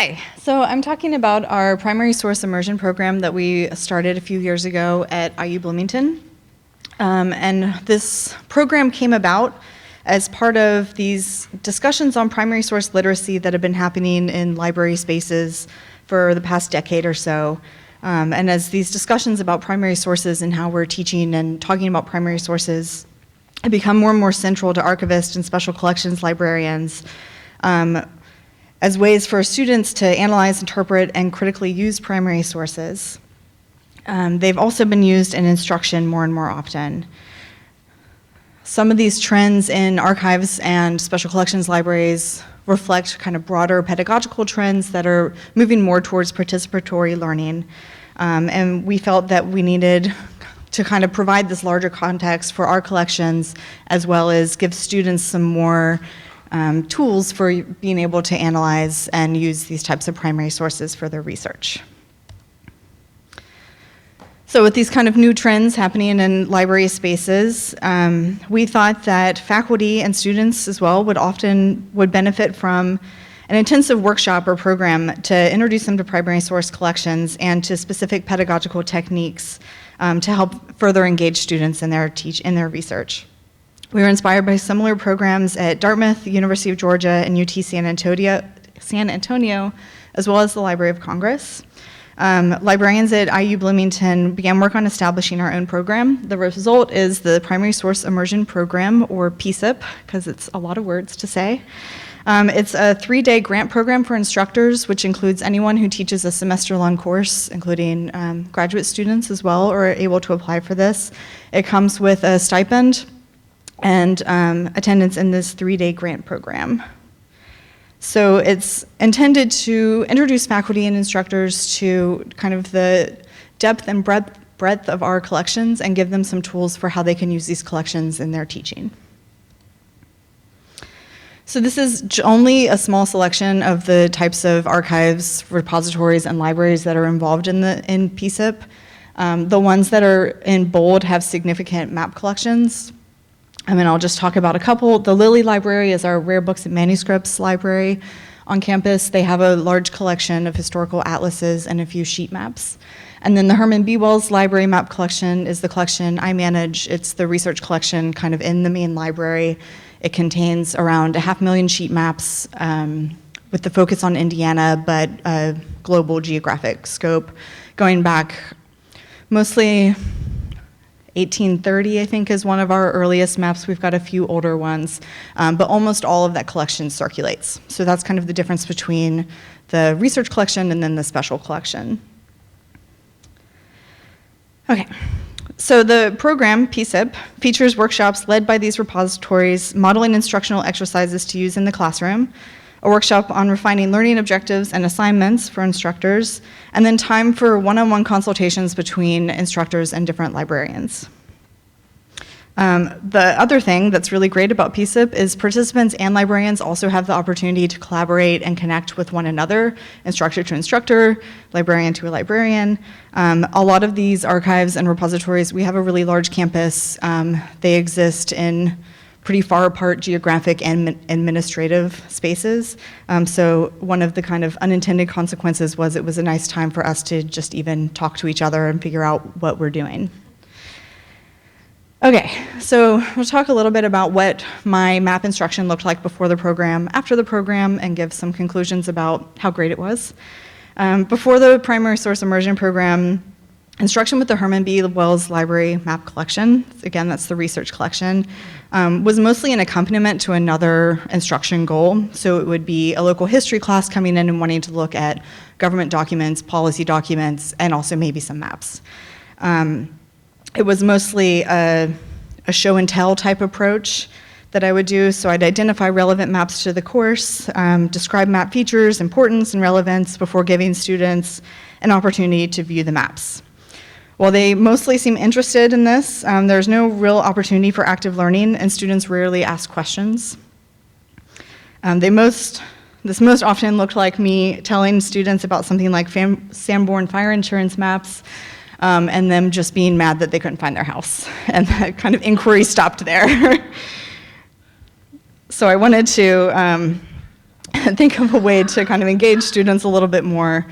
Hi, so I'm talking about our Primary Source Immersion Program that we started a few years ago at IU Bloomington. And this program came about as part of these discussions on primary source literacy that have been happening in library spaces for the past decade or so. And as these discussions about primary sources and how we're teaching and talking about primary sources have become more and more central to archivists and special collections librarians, as ways for students to analyze, interpret, and critically use primary sources. They've also been used in instruction more and more often. Some of these trends in archives and special collections libraries reflect kind of broader pedagogical trends that are moving more towards participatory learning. And we felt that we needed to kind of provide this larger context for our collections, as well as give students some more tools for being able to analyze and use these types of primary sources for their research. So with these kind of new trends happening in library spaces, we thought that faculty and students as well would benefit from an intensive workshop or program to introduce them to primary source collections and to specific pedagogical techniques to help further engage students in their research. We were inspired by similar programs at Dartmouth, University of Georgia, and UT San Antonio, as well as the Library of Congress. Librarians at IU Bloomington began work on establishing our own program. The result is the Primary Source Immersion Program, or PSIP, because it's a lot of words to say. It's a 3-day grant program for instructors, which includes anyone who teaches a semester-long course, including graduate students as well, are able to apply for this. It comes with a stipend and attendance in this 3-day grant program. So it's intended to introduce faculty and instructors to kind of the depth and breadth of our collections and give them some tools for how they can use these collections in their teaching. So this is only a small selection of the types of archives, repositories, and libraries that are involved in PSIP. The ones that are in bold have significant map collections. I'll just talk about a couple. The Lilly Library is our rare books and manuscripts library on campus. They have a large collection of historical atlases and a few sheet maps. And then the Herman B. Wells Library Map Collection is the collection I manage. It's the research collection kind of in the main library. It contains around 500,000 sheet maps with the focus on Indiana, but a global geographic scope going back mostly 1830, I think, is one of our earliest maps. We've got a few older ones, but almost all of that collection circulates. So that's kind of the difference between the research collection and then the special collection. Okay, so the program, PSIP, features workshops led by these repositories, modeling instructional exercises to use in the classroom, a workshop on refining learning objectives and assignments for instructors, and then time for one-on-one consultations between instructors and different librarians. The other thing that's really great about PSIP is participants and librarians also have the opportunity to collaborate and connect with one another, instructor to instructor, librarian to a librarian. A lot of these archives and repositories, we have a really large campus. They exist in pretty far apart geographic and administrative spaces. So one of the kind of unintended consequences was it was a nice time for us to just even talk to each other and figure out what we're doing. Okay, so we'll talk a little bit about what my map instruction looked like before the program, after the program, and give some conclusions about how great it was. Before the Primary Source Immersion Program, instruction with the Herman B. Wells Library Map Collection, again, that's the research collection, was mostly an accompaniment to another instruction goal. So it would be a local history class coming in and wanting to look at government documents, policy documents, and also maybe some maps. It was mostly a show and tell type approach that I would do. So I'd identify relevant maps to the course, describe map features, importance, and relevance before giving students an opportunity to view the maps. While they mostly seem interested in this, there's no real opportunity for active learning, and students rarely ask questions. This most often looked like me telling students about something like Sanborn fire insurance maps, and them just being mad that they couldn't find their house. And that kind of inquiry stopped there. So I wanted to think of a way to kind of engage students a little bit more,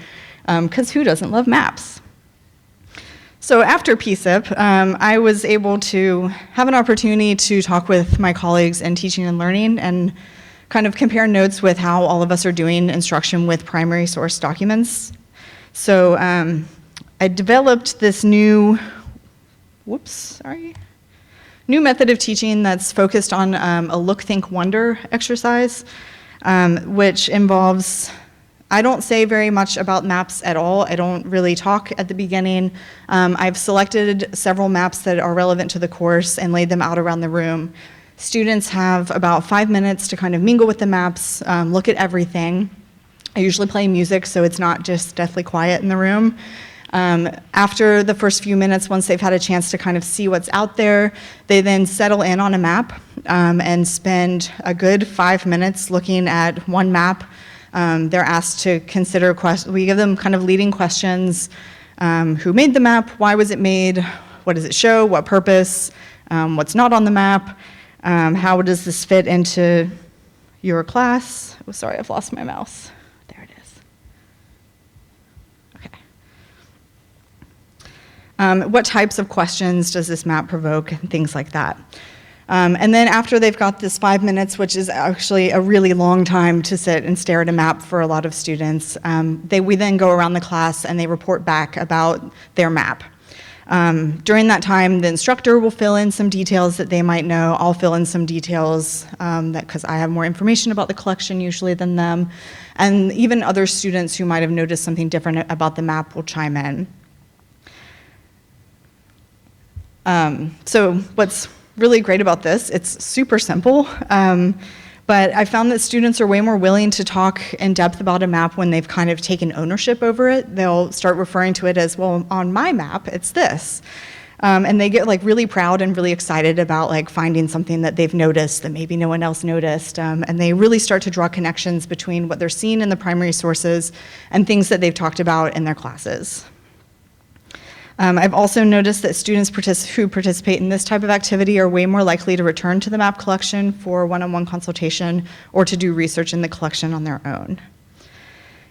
because who doesn't love maps? So after PSIP, I was able to have an opportunity to talk with my colleagues in teaching and learning and kind of compare notes with how all of us are doing instruction with primary source documents. So I developed this new method of teaching that's focused on a look, think, wonder exercise, which involves, I don't say very much about maps at all. I don't really talk at the beginning. I've selected several maps that are relevant to the course and laid them out around the room. Students have about 5 minutes to kind of mingle with the maps, look at everything. I usually play music, so it's not just deathly quiet in the room. After the first few minutes, once they've had a chance to kind of see what's out there, they then settle in on a map and spend a good 5 minutes looking at one map. They're asked to consider questions. We give them kind of leading questions. Who made the map? Why was it made? What does it show? What purpose? What's not on the map? How does this fit into your class? Oh, sorry, I've lost my mouse. There it is. Okay. What types of questions does this map provoke? And things like that. And then after they've got this 5 minutes, which is actually a really long time to sit and stare at a map for a lot of students, we then go around the class and they report back about their map. During that time, the instructor will fill in some details that they might know. I'll fill in some details because I have more information about the collection usually than them. And even other students who might have noticed something different about the map will chime in. So what's really great about this, it's super simple, but I found that students are way more willing to talk in depth about a map when they've kind of taken ownership over it. They'll start referring to it as, well, on my map, it's this. And they get like really proud and really excited about like finding something that they've noticed that maybe no one else noticed. And they really start to draw connections between what they're seeing in the primary sources and things that they've talked about in their classes. I've also noticed that students who participate in this type of activity are way more likely to return to the map collection for one-on-one consultation or to do research in the collection on their own.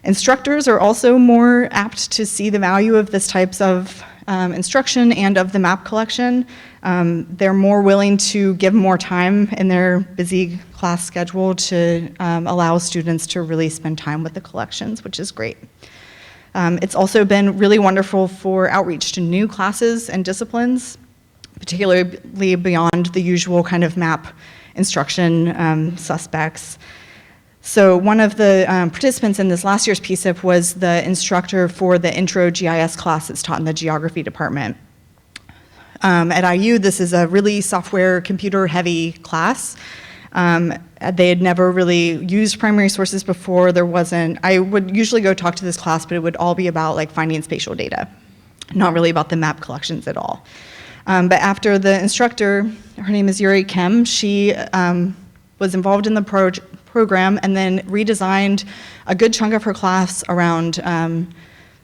Instructors are also more apt to see the value of this types of instruction and of the map collection. They're more willing to give more time in their busy class schedule to allow students to really spend time with the collections, which is great. It's also been really wonderful for outreach to new classes and disciplines, particularly beyond the usual kind of map instruction suspects. So one of the participants in this last year's PSIP was the instructor for the Intro GIS class that's taught in the geography department. At IU, this is a really software, computer-heavy class. They had never really used primary sources before. I would usually go talk to this class, but it would all be about like finding spatial data, not really about the map collections at all. But after the instructor, her name is Yuri Kim, she was involved in the program and then redesigned a good chunk of her class around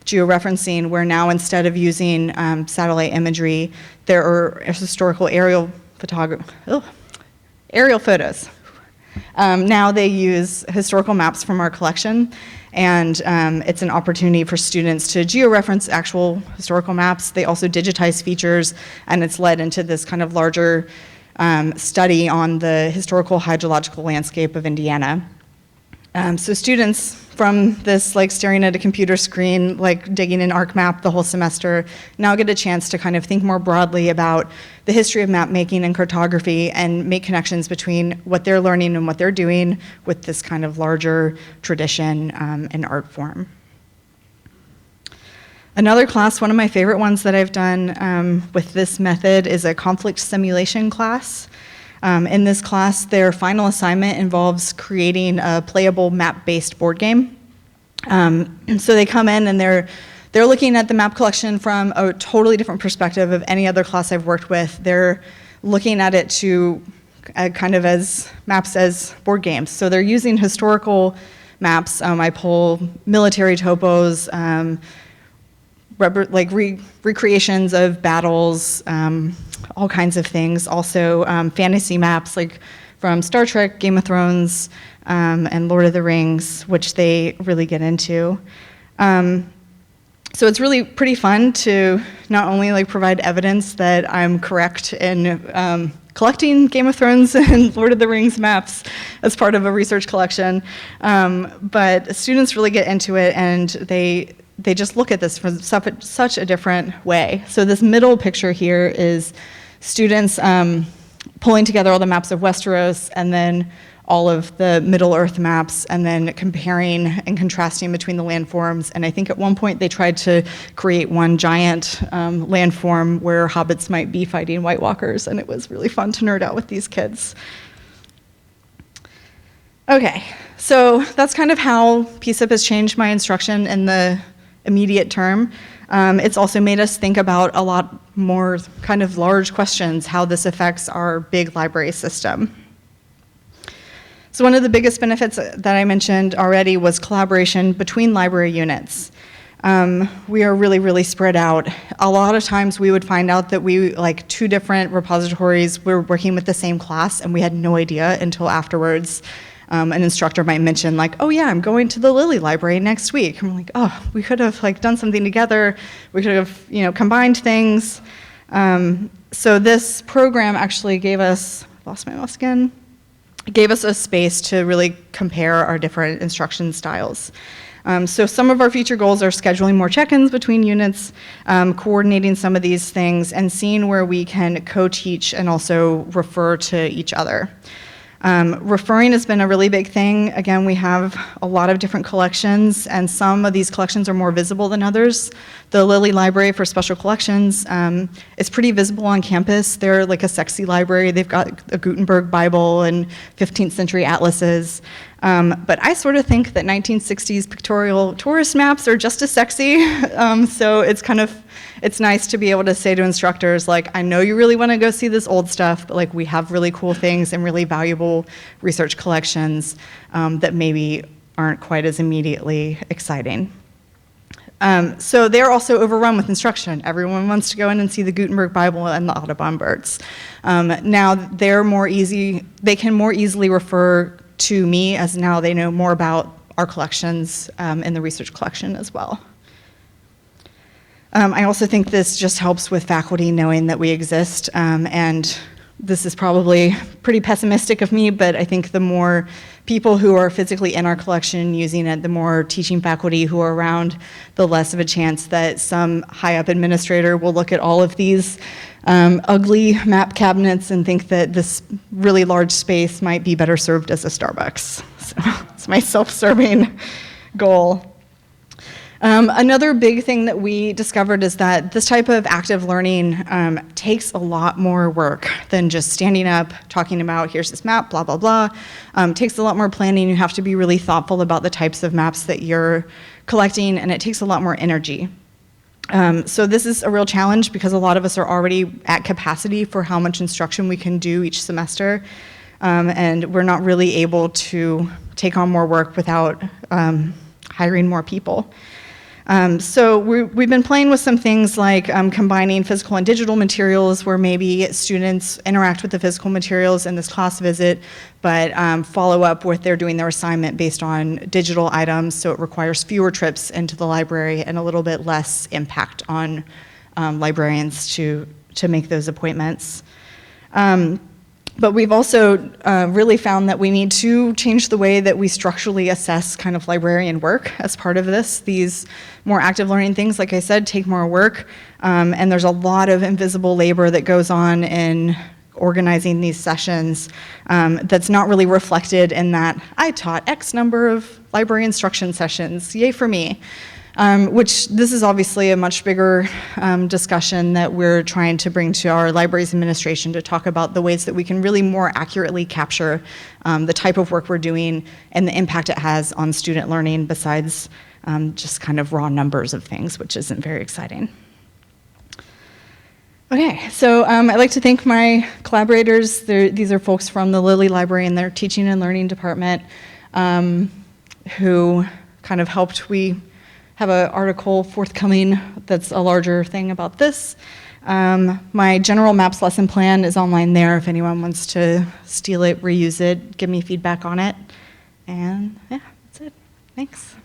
georeferencing, where now instead of using satellite imagery, there are historical aerial photos. Now they use historical maps from our collection, and it's an opportunity for students to georeference actual historical maps. They also digitize features, and it's led into this kind of larger study on the historical hydrological landscape of Indiana. So students from this like staring at a computer screen, like digging an ArcMap the whole semester, now get a chance to kind of think more broadly about the history of map making and cartography and make connections between what they're learning and what they're doing with this kind of larger tradition and art form. Another class, one of my favorite ones that I've done with this method, is a conflict simulation class. In this class, their final assignment involves creating a playable map-based board game. So they come in and they're looking at the map collection from a totally different perspective of any other class I've worked with. They're looking at it to kind of as maps as board games. So they're using historical maps. I pull military topos, recreations of battles, all kinds of things. Also fantasy maps, like from Star Trek, Game of Thrones, and Lord of the Rings, which they really get into. So it's really pretty fun to not only like provide evidence that I'm correct in collecting Game of Thrones and Lord of the Rings maps as part of a research collection, but students really get into it, and they just look at this from such a different way. So this middle picture here is students pulling together all the maps of Westeros and then all of the Middle-earth maps, and then comparing and contrasting between the landforms. And I think at one point they tried to create one giant landform where hobbits might be fighting White Walkers, and it was really fun to nerd out with these kids. Okay, so that's kind of how PSIP has changed my instruction in the immediate term. It's also made us think about a lot more kind of large questions, how this affects our big library system. So one of the biggest benefits that I mentioned already was collaboration between library units. We are really, really spread out. A lot of times we would find out that like 2 different repositories were working with the same class, and we had no idea until afterwards. An instructor might mention like, oh yeah, I'm going to the Lilly library next week. And we're like, oh, we could have like done something together. We could have, combined things. So this program actually gave us, lost my mouse again, gave us a space to really compare our different instruction styles. So some of our future goals are scheduling more check-ins between units, coordinating some of these things, and seeing where we can co-teach and also refer to each other. Referring has been a really big thing. Again, we have a lot of different collections, and some of these collections are more visible than others. The Lilly Library for Special Collections is pretty visible on campus. They're like a sexy library. They've got a Gutenberg Bible and 15th century atlases. But I sort of think that 1960s pictorial tourist maps are just as sexy. So it's nice to be able to say to instructors, like, I know you really want to go see this old stuff, but like we have really cool things and really valuable research collections that maybe aren't quite as immediately exciting. So they're also overrun with instruction. Everyone wants to go in and see the Gutenberg Bible and the Audubon birds. Now they can more easily refer to me, as now they know more about our collections in the research collection as well. I also think this just helps with faculty knowing that we exist, and this is probably pretty pessimistic of me, but I think the more people who are physically in our collection using it, the more teaching faculty who are around, the less of a chance that some high-up administrator will look at all of these ugly map cabinets and think that this really large space might be better served as a Starbucks. So it's my self-serving goal. Another big thing that we discovered is that this type of active learning takes a lot more work than just standing up, talking about, here's this map, blah, blah, blah. Takes a lot more planning. You have to be really thoughtful about the types of maps that you're collecting, and it takes a lot more energy. So this is a real challenge because a lot of us are already at capacity for how much instruction we can do each semester, and we're not really able to take on more work without hiring more people. So we've been playing with some things like combining physical and digital materials, where maybe students interact with the physical materials in this class visit, but follow up with their doing their assignment based on digital items, so it requires fewer trips into the library and a little bit less impact on librarians to make those appointments. But we've also really found that we need to change the way that we structurally assess kind of librarian work as part of this. These more active learning things, like I said, take more work, and there's a lot of invisible labor that goes on in organizing these sessions that's not really reflected in that I taught X number of library instruction sessions, yay for me. Which this is obviously a much bigger discussion that we're trying to bring to our libraries administration to talk about the ways that we can really more accurately capture the type of work we're doing and the impact it has on student learning, besides just kind of raw numbers of things, which isn't very exciting. Okay, so I'd like to thank my collaborators. These are folks from the Lilly Library and their teaching and learning department who kind of helped. We have an article forthcoming that's a larger thing about this. My general maps lesson plan is online there if anyone wants to steal it, reuse it, give me feedback on it. And yeah, that's it. Thanks.